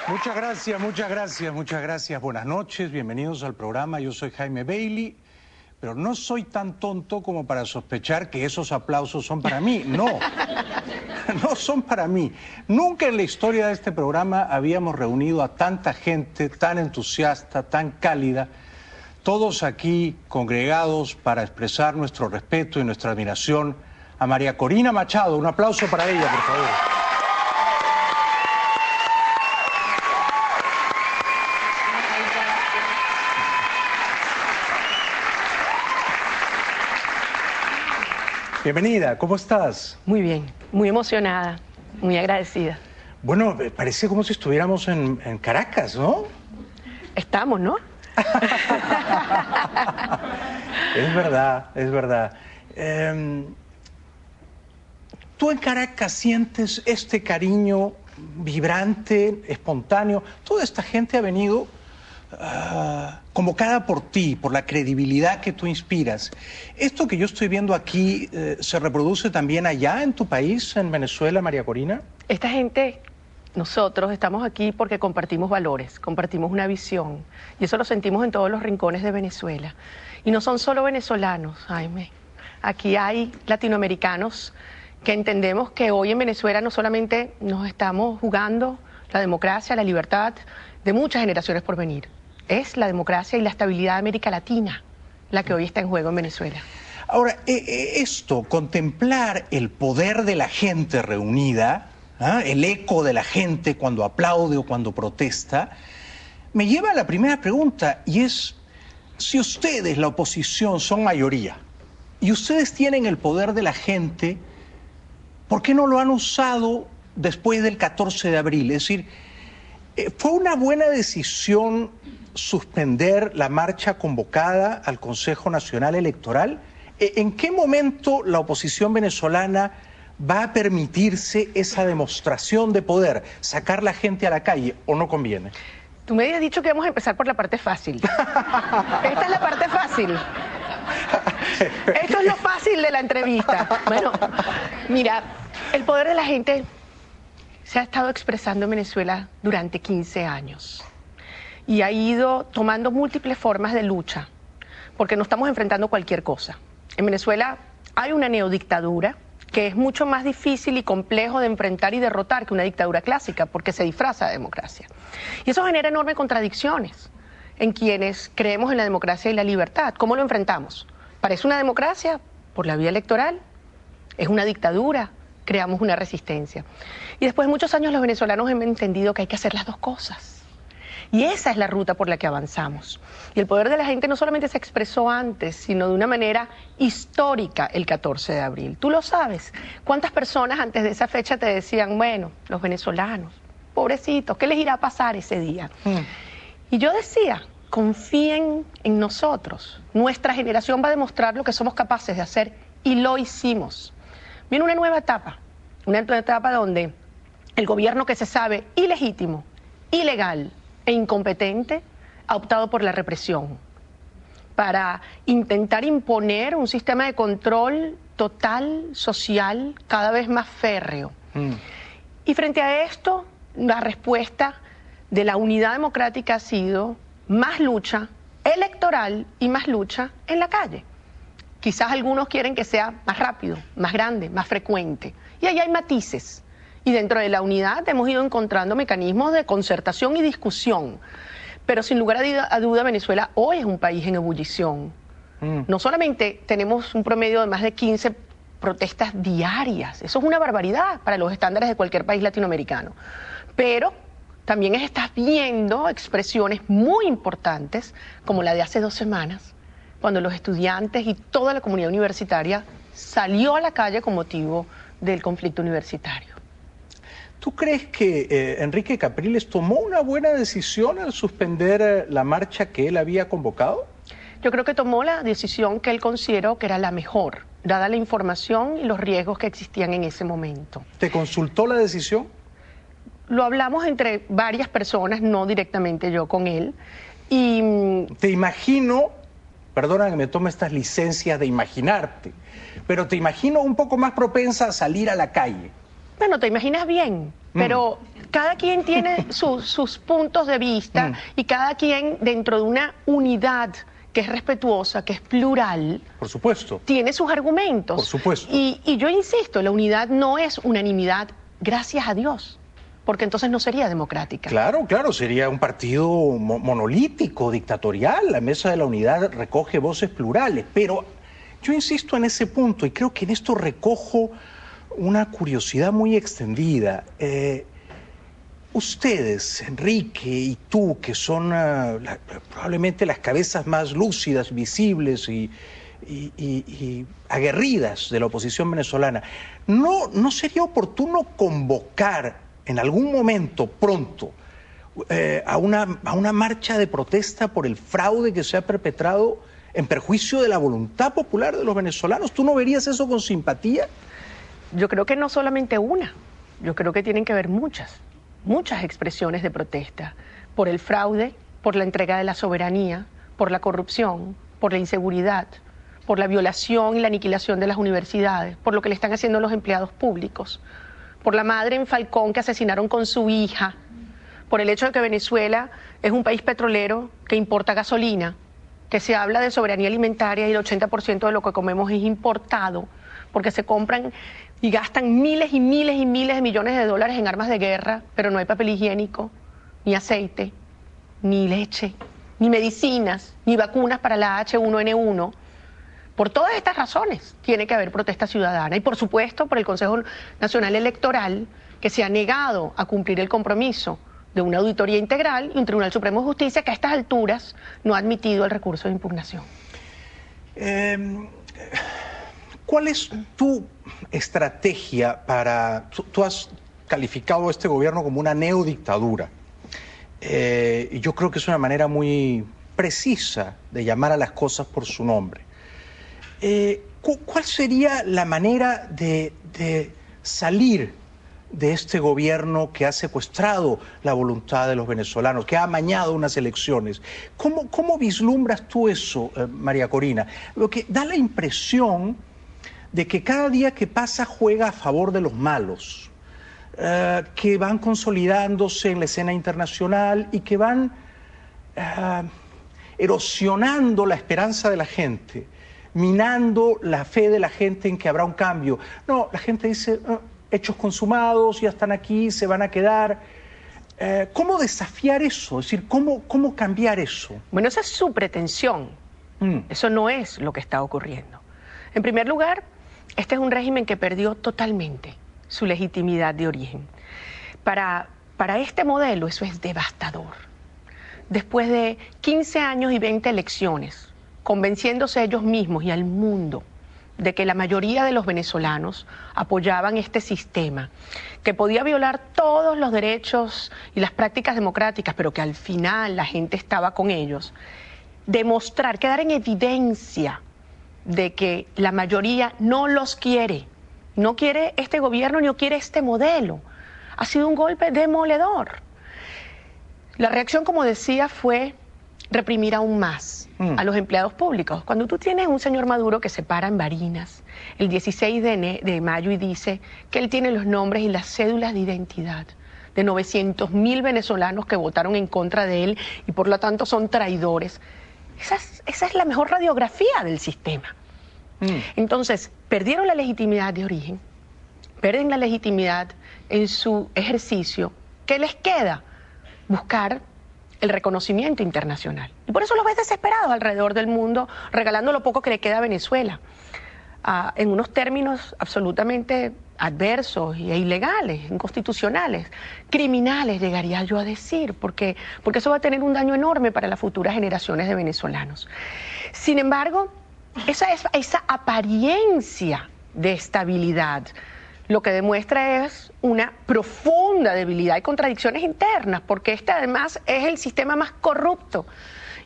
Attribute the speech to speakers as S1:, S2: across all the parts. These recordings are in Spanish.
S1: Muchas gracias, muchas gracias, muchas gracias. Buenas noches, bienvenidos al programa. Yo soy Jaime Bailey, pero no soy tan tonto como para sospechar que esos aplausos son para mí. No, no son para mí. Nunca en la historia de este programa habíamos reunido a tanta gente tan entusiasta, tan cálida, todos aquí congregados para expresar nuestro respeto y nuestra admiración a María Corina Machado. Un aplauso para ella, por favor. Bienvenida, ¿cómo estás?
S2: Muy bien, muy emocionada, muy agradecida.
S1: Bueno, parece como si estuviéramos en Caracas, ¿no?
S2: Estamos, ¿no?
S1: Es verdad, es verdad. ¿Tú en Caracas sientes este cariño vibrante, espontáneo? Toda esta gente ha venido convocada por ti, por la credibilidad que tú inspiras. ¿Esto que yo estoy viendo aquí se reproduce también allá en tu país, en Venezuela, María Corina?
S2: Esta gente, nosotros estamos aquí porque compartimos valores, compartimos una visión, y eso lo sentimos en todos los rincones de Venezuela. Y no son solo venezolanos, Jaime. Aquí hay latinoamericanos que entendemos que hoy en Venezuela no solamente nos estamos jugando la democracia, la libertad de muchas generaciones por venir. Es la democracia y la estabilidad de América Latina la que hoy está en juego en Venezuela.
S1: Ahora, esto, contemplar el poder de la gente reunida, el eco de la gente cuando aplaude o cuando protesta, me lleva a la primera pregunta, y es, si ustedes, la oposición, son mayoría, y ustedes tienen el poder de la gente, ¿por qué no lo han usado después del 14 de abril? Es decir, ¿fue una buena decisión suspender la marcha convocada al Consejo Nacional Electoral? ¿En qué momento la oposición venezolana va a permitirse esa demostración de poder, sacar la gente a la calle, o no conviene?
S2: Tú me habías dicho que vamos a empezar por la parte fácil. Esta es la parte fácil. Esto es lo fácil de la entrevista. Bueno, mira, el poder de la gente se ha estado expresando en Venezuela durante 15 años y ha ido tomando múltiples formas de lucha, porque no estamos enfrentando cualquier cosa. En Venezuela hay una neodictadura que es mucho más difícil y complejo de enfrentar y derrotar que una dictadura clásica, porque se disfraza de democracia. Y eso genera enormes contradicciones en quienes creemos en la democracia y la libertad. ¿Cómo lo enfrentamos? ¿Parece una democracia por la vía electoral? ¿Es una dictadura? Creamos una resistencia. Y después de muchos años los venezolanos hemos entendido que hay que hacer las dos cosas. Y esa es la ruta por la que avanzamos. Y el poder de la gente no solamente se expresó antes, sino de una manera histórica el 14 de abril. Tú lo sabes. ¿Cuántas personas antes de esa fecha te decían, bueno, los venezolanos, pobrecitos, ¿qué les irá a pasar ese día? Y yo decía, confíen en nosotros. Nuestra generación va a demostrar lo que somos capaces de hacer, y lo hicimos. Viene una nueva etapa donde el gobierno que se sabe ilegítimo, ilegal e incompetente ha optado por la represión para intentar imponer un sistema de control total, social, cada vez más férreo. Y frente a esto, la respuesta de la unidad democrática ha sido más lucha electoral y más lucha en la calle. Quizás algunos quieren que sea más rápido, más grande, más frecuente. Y ahí hay matices. Y dentro de la unidad hemos ido encontrando mecanismos de concertación y discusión. Pero sin lugar a duda, Venezuela hoy es un país en ebullición. No solamente tenemos un promedio de más de 15 protestas diarias. Eso es una barbaridad para los estándares de cualquier país latinoamericano. Pero también estás viendo expresiones muy importantes, como la de hace 2 semanas, cuando los estudiantes y toda la comunidad universitaria salió a la calle con motivo del conflicto universitario.
S1: ¿Tú crees que Enrique Capriles tomó una buena decisión al suspender la marcha que él había convocado?
S2: Yo creo que tomó la decisión que él consideró que era la mejor, dada la información y los riesgos que existían en ese momento.
S1: ¿Te consultó la decisión?
S2: Lo hablamos entre varias personas, no directamente yo con él. Y
S1: te imagino, perdona que me tome estas licencias de imaginarte, pero te imagino un poco más propensa a salir a la calle.
S2: Bueno, te imaginas bien, pero cada quien tiene sus puntos de vista y cada quien dentro de una unidad que es respetuosa, que es plural,
S1: Por supuesto.
S2: tiene sus argumentos.
S1: Por supuesto.
S2: Y yo insisto, la unidad no es unanimidad, gracias a Dios, porque entonces no sería democrática.
S1: Claro, claro, sería un partido monolítico, dictatorial. La Mesa de la Unidad recoge voces plurales, pero yo insisto en ese punto y creo que en esto recojo una curiosidad muy extendida. Ustedes, Enrique y tú, que son probablemente las cabezas más lúcidas, visibles y aguerridas de la oposición venezolana, ¿no sería oportuno convocar en algún momento pronto a una marcha de protesta por el fraude que se ha perpetrado en perjuicio de la voluntad popular de los venezolanos? ¿Tú no verías eso con simpatía?
S2: Yo creo que no solamente una, yo creo que tienen que haber muchas expresiones de protesta por el fraude, por la entrega de la soberanía, por la corrupción, por la inseguridad, por la violación y la aniquilación de las universidades, por lo que le están haciendo los empleados públicos, por la madre en Falcón que asesinaron con su hija, por el hecho de que Venezuela es un país petrolero que importa gasolina, que se habla de soberanía alimentaria y el 80% de lo que comemos es importado, porque se compran y gastan miles y miles y miles de millones de dólares en armas de guerra, pero no hay papel higiénico, ni aceite, ni leche, ni medicinas, ni vacunas para la H1N1. Por todas estas razones tiene que haber protesta ciudadana y por supuesto por el Consejo Nacional Electoral, que se ha negado a cumplir el compromiso de una auditoría integral y un Tribunal Supremo de Justicia que a estas alturas no ha admitido el recurso de impugnación.
S1: ¿Cuál es tu estrategia para... Tú has calificado a este gobierno como una neodictadura. Y yo creo que es una manera muy precisa de llamar a las cosas por su nombre. ¿Cuál sería la manera de salir de este gobierno que ha secuestrado la voluntad de los venezolanos, que ha amañado unas elecciones? ¿Cómo vislumbras tú eso, María Corina? Lo que da la impresión de que cada día que pasa juega a favor de los malos, que van consolidándose en la escena internacional y que van erosionando la esperanza de la gente, minando la fe de la gente en que habrá un cambio. No, la gente dice, hechos consumados, ya están aquí, se van a quedar. ¿Cómo desafiar eso? Es decir, ¿cómo cambiar eso?
S2: Bueno, esa es su pretensión. Eso no es lo que está ocurriendo. En primer lugar, este es un régimen que perdió totalmente su legitimidad de origen. Para este modelo eso es devastador. Después de 15 años y 20 elecciones, convenciéndose ellos mismos y al mundo de que la mayoría de los venezolanos apoyaban este sistema, que podía violar todos los derechos y las prácticas democráticas, pero que al final la gente estaba con ellos, demostrar, quedar en evidencia de que la mayoría no los quiere, no quiere este gobierno, no quiere este modelo. Ha sido un golpe demoledor. La reacción, como decía, fue reprimir aún más a los empleados públicos. Cuando tú tienes un señor Maduro que se para en Barinas el 16 de mayo y dice que él tiene los nombres y las cédulas de identidad de 900.000 venezolanos que votaron en contra de él y por lo tanto son traidores, esa es la mejor radiografía del sistema. Entonces, perdieron la legitimidad de origen, pierden la legitimidad en su ejercicio. ¿Qué les queda? Buscar el reconocimiento internacional. Y por eso los ves desesperados alrededor del mundo, regalando lo poco que le queda a Venezuela, en unos términos absolutamente adversos e ilegales, inconstitucionales, criminales, llegaría yo a decir, porque eso va a tener un daño enorme para las futuras generaciones de venezolanos. Sin embargo, esa apariencia de estabilidad lo que demuestra es una profunda debilidad y contradicciones internas, porque este además es el sistema más corrupto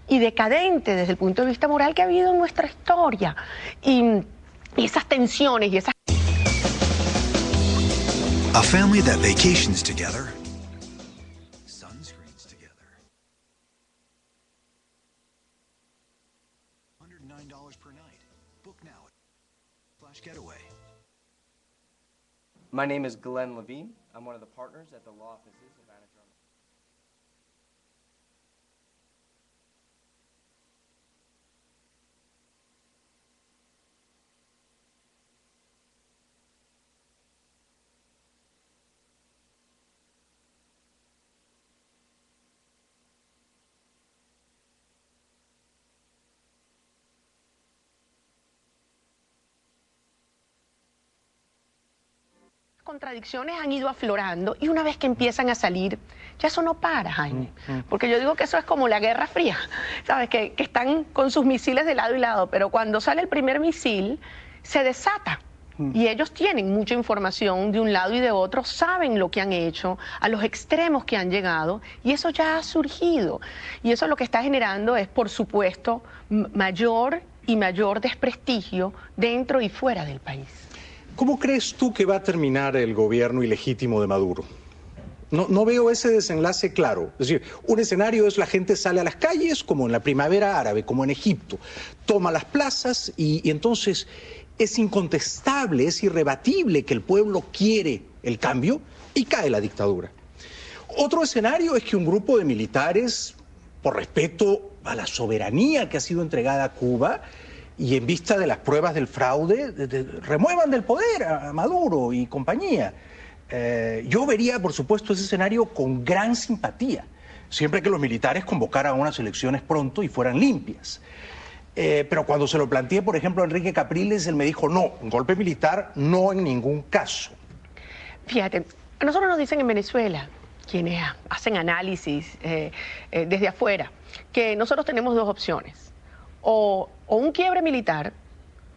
S2: y decadente desde el punto de vista moral que ha habido en nuestra historia. Y esas tensiones y esas...
S3: A family that vacations together, sunscreens together. $109 per night. Book now at /getaway.
S4: My name is Glenn Levine. I'm one of the partners at the law offices of Anna Drummond.
S2: Contradicciones han ido aflorando y una vez que empiezan a salir, ya eso no para, Jaime. Porque yo digo que eso es como la Guerra Fría, ¿sabes? Que están con sus misiles de lado y lado, pero cuando sale el primer misil, se desata. Y ellos tienen mucha información de un lado y de otro, saben lo que han hecho, a los extremos que han llegado, y eso ya ha surgido. Y eso lo que está generando es, por supuesto, mayor y mayor desprestigio dentro y fuera del país.
S1: ¿Cómo crees tú que va a terminar el gobierno ilegítimo de Maduro? No veo ese desenlace claro. Es decir, un escenario es la gente sale a las calles, como en la primavera árabe, como en Egipto, toma las plazas y entonces es incontestable, es irrebatible que el pueblo quiere el cambio y cae la dictadura. Otro escenario es que un grupo de militares, por respeto a la soberanía que ha sido entregada a Cuba, y en vista de las pruebas del fraude, remuevan del poder a Maduro y compañía. Yo vería, por supuesto, ese escenario con gran simpatía, siempre que los militares convocaran unas elecciones pronto y fueran limpias. Pero cuando se lo planteé, por ejemplo, a Enrique Capriles, él me dijo, no, un golpe militar no en ningún caso.
S2: Fíjate, a nosotros nos dicen en Venezuela, quienes hacen análisis desde afuera, que nosotros tenemos dos opciones. O un quiebre militar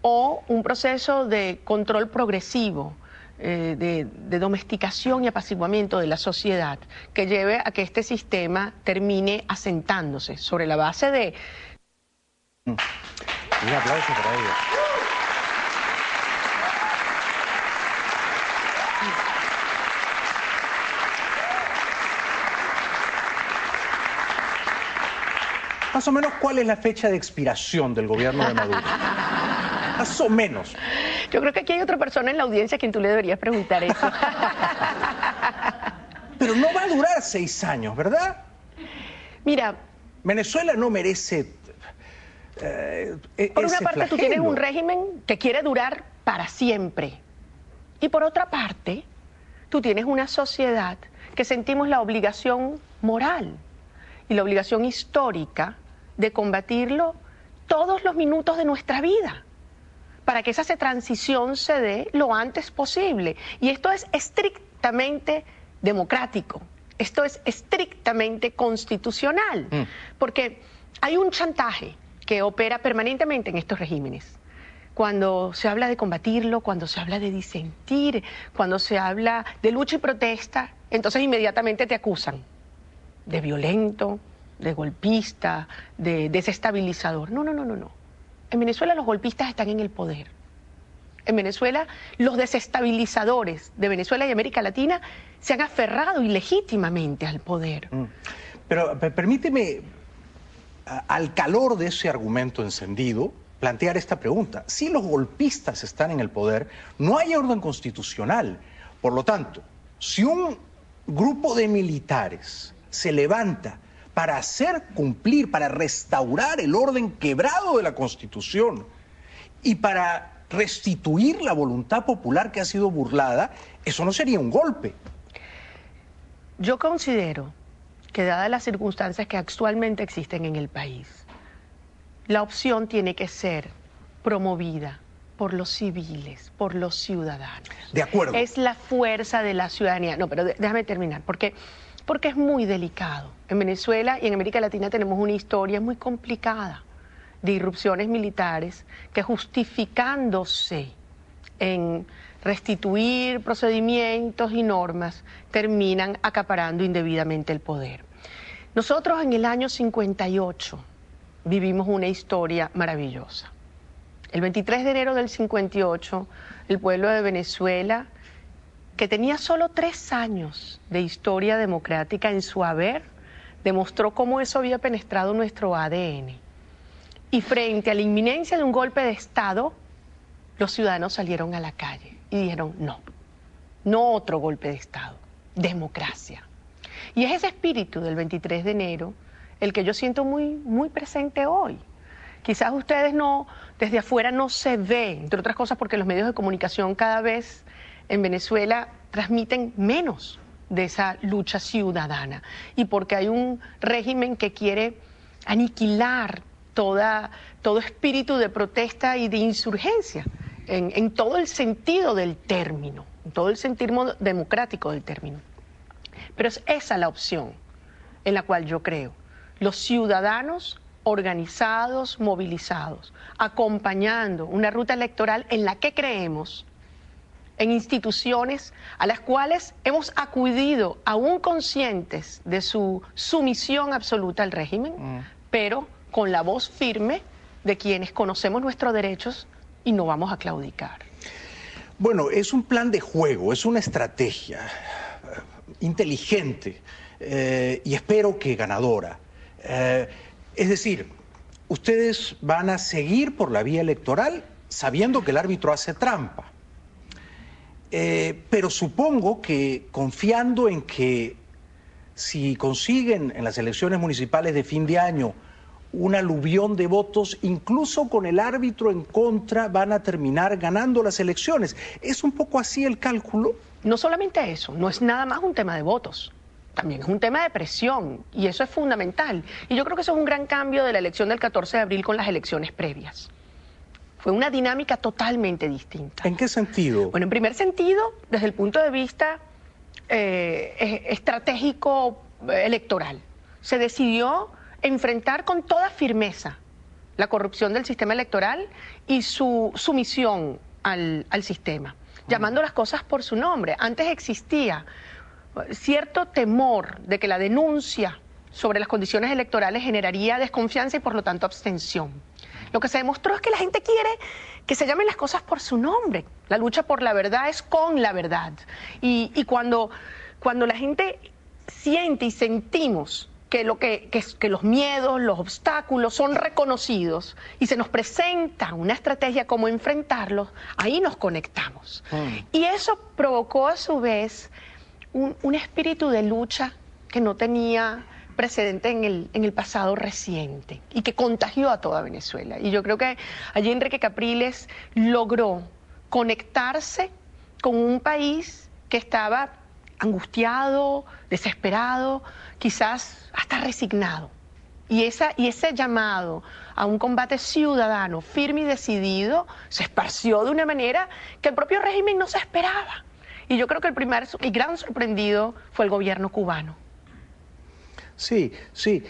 S2: o un proceso de control progresivo, de domesticación y apaciguamiento de la sociedad que lleve a que este sistema termine asentándose sobre la base de...
S1: Un aplauso para ella. Más o menos, ¿cuál es la fecha de expiración del gobierno de Maduro? Más o menos.
S2: Yo creo que aquí hay otra persona en la audiencia a quien tú le deberías preguntar eso.
S1: Pero no va a durar 6 años, ¿verdad?
S2: Mira,
S1: Venezuela no merece
S2: por una
S1: ese
S2: parte tú
S1: flagelo.
S2: tienes un régimen que quiere durar para siempre. Y por otra parte, tú tienes una sociedad que sentimos la obligación moral y la obligación histórica de combatirlo todos los minutos de nuestra vida, para que esa transición se dé lo antes posible. Y esto es estrictamente democrático, esto es estrictamente constitucional, porque hay un chantaje que opera permanentemente en estos regímenes. Cuando se habla de combatirlo, cuando se habla de disentir, cuando se habla de lucha y protesta, entonces inmediatamente te acusan de violento, de golpista, de desestabilizador. No. En Venezuela los golpistas están en el poder. En Venezuela los desestabilizadores de Venezuela y América Latina se han aferrado ilegítimamente al poder.
S1: Pero permíteme, al calor de ese argumento encendido, plantear esta pregunta. Si los golpistas están en el poder, no hay orden constitucional. Por lo tanto, si un grupo de militares se levanta para hacer cumplir, para restaurar el orden quebrado de la Constitución y para restituir la voluntad popular que ha sido burlada, eso no sería un golpe.
S2: Yo considero que dadas las circunstancias que actualmente existen en el país, la opción tiene que ser promovida por los civiles, por los ciudadanos.
S1: De acuerdo.
S2: Es la fuerza de la ciudadanía. No, pero déjame terminar, porque es muy delicado. En Venezuela y en América Latina tenemos una historia muy complicada de irrupciones militares que, justificándose en restituir procedimientos y normas, terminan acaparando indebidamente el poder. Nosotros en el año 58 vivimos una historia maravillosa. El 23 de enero del 58, el pueblo de Venezuela, que tenía solo 3 años de historia democrática en su haber, demostró cómo eso había penetrado nuestro ADN. Y frente a la inminencia de un golpe de Estado, los ciudadanos salieron a la calle y dijeron no otro golpe de Estado. democracia. Y es ese espíritu del 23 de enero el que yo siento muy presente hoy. Quizás ustedes no, desde afuera no se ve, entre otras cosas porque los medios de comunicación cada vez en Venezuela transmiten menos de esa lucha ciudadana y porque hay un régimen que quiere aniquilar todo espíritu de protesta y de insurgencia en todo el sentido del término, en todo el sentido democrático del término. Pero es esa la opción en la cual yo creo. Los ciudadanos organizados, movilizados, acompañando una ruta electoral en la que creemos, en instituciones a las cuales hemos acudido aún conscientes de su sumisión absoluta al régimen, pero con la voz firme de quienes conocemos nuestros derechos y no vamos a claudicar.
S1: Bueno, es un plan de juego, es una estrategia inteligente y espero que ganadora. Es decir, ustedes van a seguir por la vía electoral sabiendo que el árbitro hace trampa. Pero supongo que confiando en que si consiguen en las elecciones municipales de fin de año un aluvión de votos, incluso con el árbitro en contra, van a terminar ganando las elecciones. ¿Es un poco así el cálculo?
S2: No solamente eso, no es nada más un tema de votos, también es un tema de presión y eso es fundamental. Y yo creo que eso es un gran cambio de la elección del 14 de abril con las elecciones previas. Fue una dinámica totalmente distinta.
S1: ¿En qué sentido?
S2: Bueno, en primer sentido, desde el punto de vista estratégico electoral, se decidió enfrentar con toda firmeza la corrupción del sistema electoral y su sumisión al sistema, llamando las cosas por su nombre. Antes existía cierto temor de que la denuncia sobre las condiciones electorales generaría desconfianza y por lo tanto abstención. Lo que se demostró es que la gente quiere que se llamen las cosas por su nombre. La lucha por la verdad es con la verdad. Y cuando la gente siente y sentimos que los miedos, los obstáculos son reconocidos y se nos presenta una estrategia como enfrentarlos, ahí nos conectamos. Y eso provocó a su vez un espíritu de lucha que no tenía precedente en el pasado reciente y que contagió a toda Venezuela. Y yo creo que allí Enrique Capriles logró conectarse con un país que estaba angustiado, desesperado, quizás hasta resignado. Y ese llamado a un combate ciudadano firme y decidido se esparció de una manera que el propio régimen no se esperaba. Y yo creo que el primer y gran sorprendido fue el gobierno cubano.
S1: Sí, sí.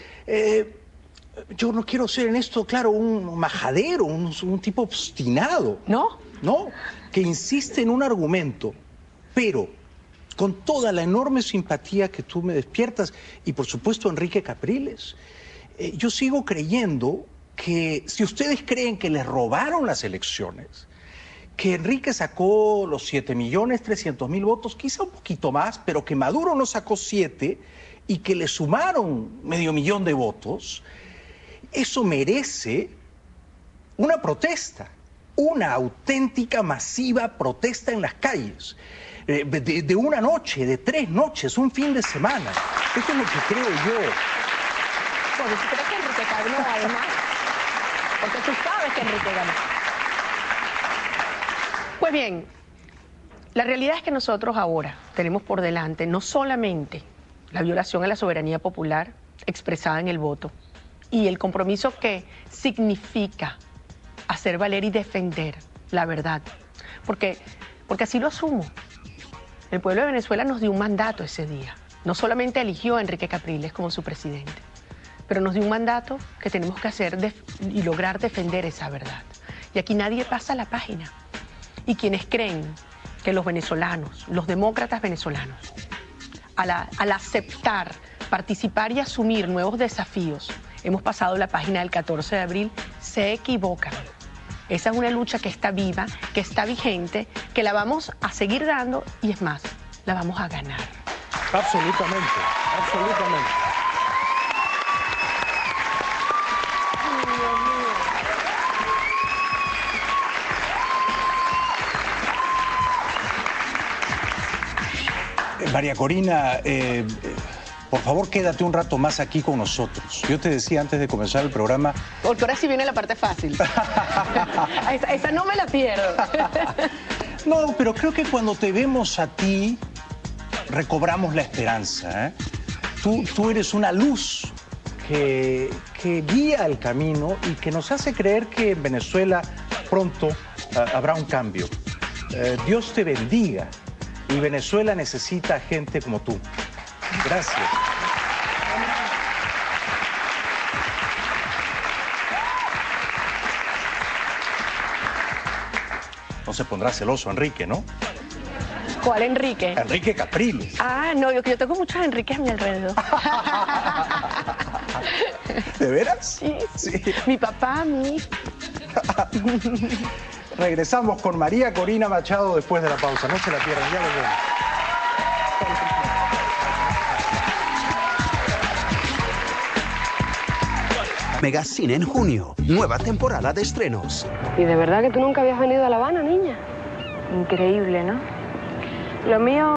S1: Yo no quiero ser en esto, claro, un majadero, un tipo obstinado.
S2: ¿No?
S1: No, que insiste en un argumento, pero con toda la enorme simpatía que tú me despiertas, y por supuesto Enrique Capriles, yo sigo creyendo que si ustedes creen que les robaron las elecciones, que Enrique sacó los 7.300.000 votos, quizá un poquito más, pero que Maduro no sacó 7 y que le sumaron 500.000 de votos, eso merece una protesta, una auténtica, masiva protesta en las calles, de una noche, de 3 noches, un fin de semana. Eso es lo que creo yo.
S2: Bueno, si crees que Enrique ganó, además, porque tú sabes que Enrique ganó. Pues bien, la realidad es que nosotros ahora tenemos por delante no solamente la violación a la soberanía popular expresada en el voto y el compromiso que significa hacer valer y defender la verdad, porque así lo asumo. El pueblo de Venezuela nos dio un mandato ese día. No solamente eligió a Enrique Capriles como su presidente, pero nos dio un mandato que tenemos que hacer y lograr defender esa verdad. Y aquí nadie pasa la página. Y quienes creen que los venezolanos, los demócratas venezolanos, al aceptar, participar y asumir nuevos desafíos, hemos pasado la página del 14 de abril, se equivocan. Esa es una lucha que está viva, que está vigente, que la vamos a seguir dando y es más, la vamos a ganar.
S1: Absolutamente, absolutamente. María Corina, por favor, quédate un rato más aquí con nosotros. Yo te decía antes de comenzar el programa...
S2: Porque ahora sí viene la parte fácil. esa no me la pierdo.
S1: No, pero creo que cuando te vemos a ti, recobramos la esperanza, ¿eh? Tú eres una luz que guía el camino y que nos hace creer que en Venezuela pronto habrá un cambio. Dios te bendiga y Venezuela necesita gente como tú. Gracias. No se pondrá celoso Enrique, ¿no?
S2: ¿Cuál Enrique?
S1: Enrique Capriles.
S2: Ah, no, yo tengo muchos Enriques a mi alrededor.
S1: ¿De veras?
S2: Sí.
S1: Sí.
S2: Mi papá, mi hijo.
S1: Regresamos con María Corina Machado después de la pausa. No se la pierdan, ya volvemos.
S5: Megacine en junio, nueva temporada de estrenos.
S6: ¿Y de verdad que tú nunca habías venido a La Habana, niña?
S7: Increíble, ¿no? Lo mío